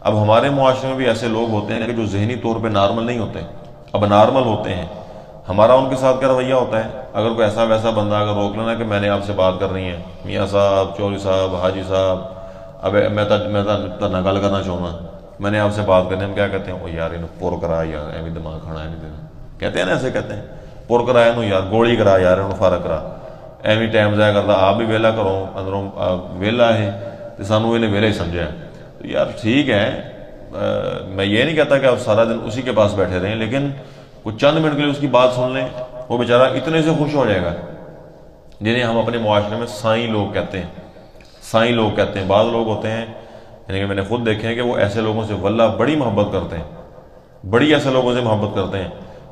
اب ہمارے معاشرے میں بھی ایسے لوگ ہوتے ہیں کہ جو ذہنی طور پہ نارمل نہیں ہوتے، اب نارمل ہوتے ہیں. ہمارا ان کے ساتھ کیا رویہ ہوتا ہے؟ اگر کوئی ایسا ویسا بندہ اگر روک لینا کہ میں نے آپ سے بات کرنی ہے، میاں صاحب، چودھری صاحب، حاجی صاحب، اب میں نہ گل کرنا چاہوں، میں نے آپ سے بات کرنی، ہم کیا کہتے ہیں؟ او یار انہوں پور کرا یار، ایویں دماغ کھانا ہے نہیں دینا، کہتے ہیں نا، ایسے کہتے ہیں پور کرا انہوں یار، گولی کرا یار انہوں، فارغ کرا، ایویں ٹائم ضائع کرتا، آپ بھی ویلا کرو اندروں ویلا ہے تو سانوں انہیں ویلا ہی سمجھا ہے. تو یار ٹھیک ہے، میں یہ نہیں کہتا کہ آپ سارا دن اسی کے پاس بیٹھے رہیں، لیکن کچھ چند منٹ کے لیے اس کی بات سن لیں، وہ بیچارہ اتنے سے خوش ہو جائے گا. جنہیں ہم اپنے معاشرے میں سائیں لوگ کہتے ہیں، سائیں لوگ کہتے ہیں. بعض لوگ ہوتے ہیں، یعنی کہ میں نے خود دیکھے ہیں کہ وہ ایسے لوگوں سے واللہ بڑی محبت کرتے ہیں، بڑی ایسے لوگوں سے محبت کرتے ہیں.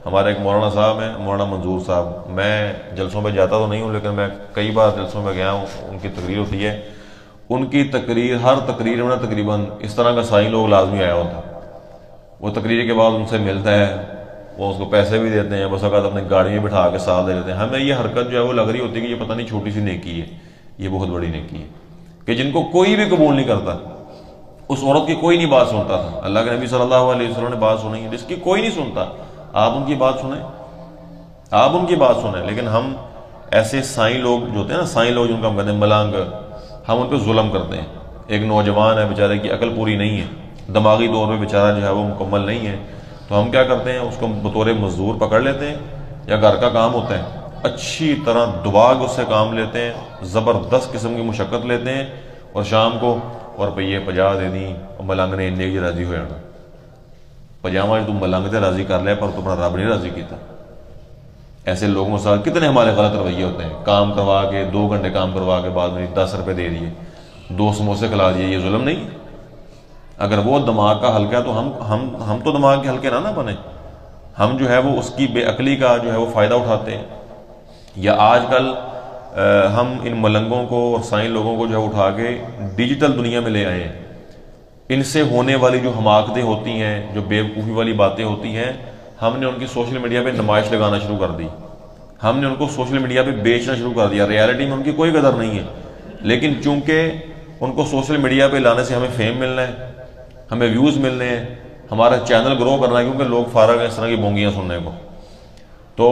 ہمارے ایک مولانا صاحب ہیں، مولانا منظور صاحب، میں جلسوں پہ جاتا تو نہیں ہوں لیکن میں کئی بار جلسوں میں گیا ہوں، ان کی تقریر ہوتی ہے، ان کی تقریر، ہر تقریر میں تقریباً اس طرح کا سائیں لوگ لازمی آیا ہوتا. وہ تقریر کے بعد ان سے ملتا ہے، وہ اس کو پیسے بھی دیتے ہیں، بس اوقات اپنی گاڑی میں بٹھا کے ساتھ دے دیتے ہیں. ہمیں یہ حرکت جو ہے وہ لگ رہی ہوتی ہے کہ یہ پتہ نہیں چھوٹی سی نیکی ہے، یہ بہت بڑی نیکی ہے، کہ جن کو کوئی بھی قبول نہیں کرتا. اس عورت کی کوئی نہیں بات سنتا تھا، اللہ کے نبی صلی اللہ علیہ وسلم نے بات سنی ہے، جس کی کوئی نہیں سنتا، آپ ان کی بات سنیں، آپ ان کی بات سنیں. لیکن ہم ایسے سائیں لوگ جو ہوتے ہیں نا، سائیں لوگ جن کا ہم کہتے ہیں ملنگ، ہم ان پہ ظلم کرتے ہیں. ایک نوجوان ہے بیچارے کی عقل پوری نہیں ہے، دماغی طور پہ بیچارہ جو ہے وہ مکمل نہیں ہے، تو ہم کیا کرتے ہیں؟ اس کو بطور مزدور پکڑ لیتے ہیں، یا گھر کا کام ہوتا ہے اچھی طرح دبا کے اس سے کام لیتے ہیں، زبردست قسم کی مشقت لیتے ہیں، اور شام کو اور پہ 50 دے دیں، ملنگ نے انہیں راضی ہو جانا. پجامہ جو تم ملنگ سے راضی کر لیا پر تو اپنا رب نہیں راضی کیتا. ایسے لوگوں کے ساتھ کتنے ہمارے غلط رویے ہوتے ہیں. کام کروا کے 2 گھنٹے کام کروا کے بعد میں 10 روپے دے دیے، 2 سموسے کھلا دیے، یہ ظلم نہیں؟ اگر وہ دماغ کا ہلکا ہے تو ہم تو دماغ کے ہلکے نہ بنیں. ہم جو ہے وہ اس کی بے عقلی کا جو ہے وہ فائدہ اٹھاتے ہیں. یا آج کل ہم ان ملنگوں کو اور سائیں لوگوں کو جو ہے اٹھا کے ڈیجیٹل دنیا میں لے آئے ہیں. ان سے ہونے والی جو حماقتیں ہوتی ہیں، جو بیوقوفی والی باتیں ہوتی ہیں، ہم نے ان کی سوشل میڈیا پہ نمائش لگانا شروع کر دی، ہم نے ان کو سوشل میڈیا پہ بیچنا شروع کر دیا. ریالٹی میں ان کی کوئی قدر نہیں ہے، لیکن چونکہ ان کو سوشل میڈیا پہ لانے سے ہمیں فیم ملنا ہے، ہمیں ویوز ملنے ہیں، ہمارا چینل گرو کرنا ہے، کیونکہ لوگ فارغ ہیں اس طرح کی بونگیاں سننے کو. تو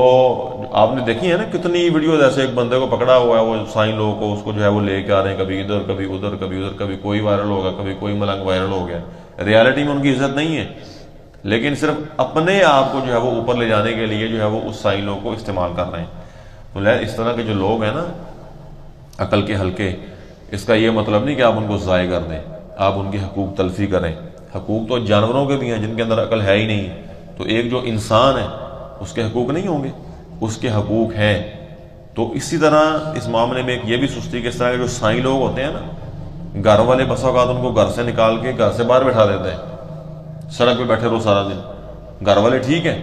آپ نے دیکھی ہے نا کتنی ویڈیوز ایسے، ایک بندے کو پکڑا ہوا ہے، وہ سائیں لوگوں کو اس کو جو ہے وہ لے کے آ رہے ہیں، کبھی ادھر کبھی ادھر کبھی ادھر، کبھی کوئی وائرل ہوگا، کبھی کوئی ملنگ وائرل ہو گیا. ریالٹی میں ان کی عزت نہیں ہے، لیکن صرف اپنے آپ کو جو ہے وہ اوپر لے جانے کے لیے جو ہے وہ اس سائیں لوگ کو استعمال کر رہے ہیں. تو اس طرح کے جو لوگ ہیں نا عقل کے ہلکے، اس کا یہ مطلب نہیں کہ آپ ان کو ضائع کر دیں، آپ ان کی حقوق تلفی کریں. حقوق تو جانوروں کے بھی ہیں جن کے اندر عقل ہے ہی نہیں، تو ایک جو انسان ہے اس کے حقوق نہیں ہوں گے؟ اس کے حقوق ہیں. تو اسی طرح اس معاملے میں ایک یہ بھی سستی کہ اس طرح کے جو سائیں لوگ ہوتے ہیں نا، گھر والے بس اوقات ان کو گھر سے نکال کے گھر سے باہر بٹھا دیتے ہیں، سڑک پہ بیٹھے رہو سارا دن. گھر والے ٹھیک ہے،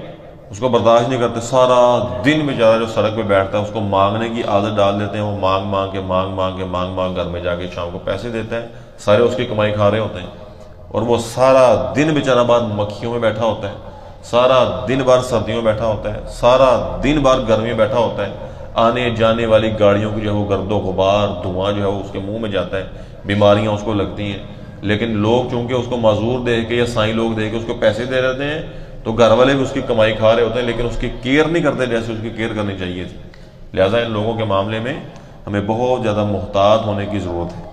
اس کو برداشت نہیں کرتے، سارا دن بیچارہ جو سڑک پہ بیٹھتا ہے اس کو مانگنے کی عادت ڈال دیتے ہیں. وہ مانگ گھر میں جا کے شام کو پیسے دیتا ہے، سارے اس کی کمائی کھا رہے ہوتے ہیں، اور وہ سارا دن بیچارہ بعد مکھیوں میں بیٹھا ہوتا ہے، سارا دن بھر سردیوں میں بیٹھا ہوتا ہے، سارا دن بھر گرمی میں بیٹھا ہوتا ہے. آنے جانے والی گاڑیوں کی جو ہے وہ گرد و غبار، دھواں جو ہے وہ اس کے منہ میں جاتا ہے، بیماریاں اس کو لگتی ہیں. لیکن لوگ چونکہ اس کو معذور دے کے یا سائیں لوگ دے کے اس کو پیسے دے رہتے ہیں، تو گھر والے بھی اس کی کمائی کھا رہے ہوتے ہیں، لیکن اس کی کیئر نہیں کرتے جیسے اس کی کیئر کرنی چاہیے تھی. لہٰذا ان لوگوں کے معاملے میں ہمیں بہت زیادہ محتاط ہونے کی ضرورت ہے.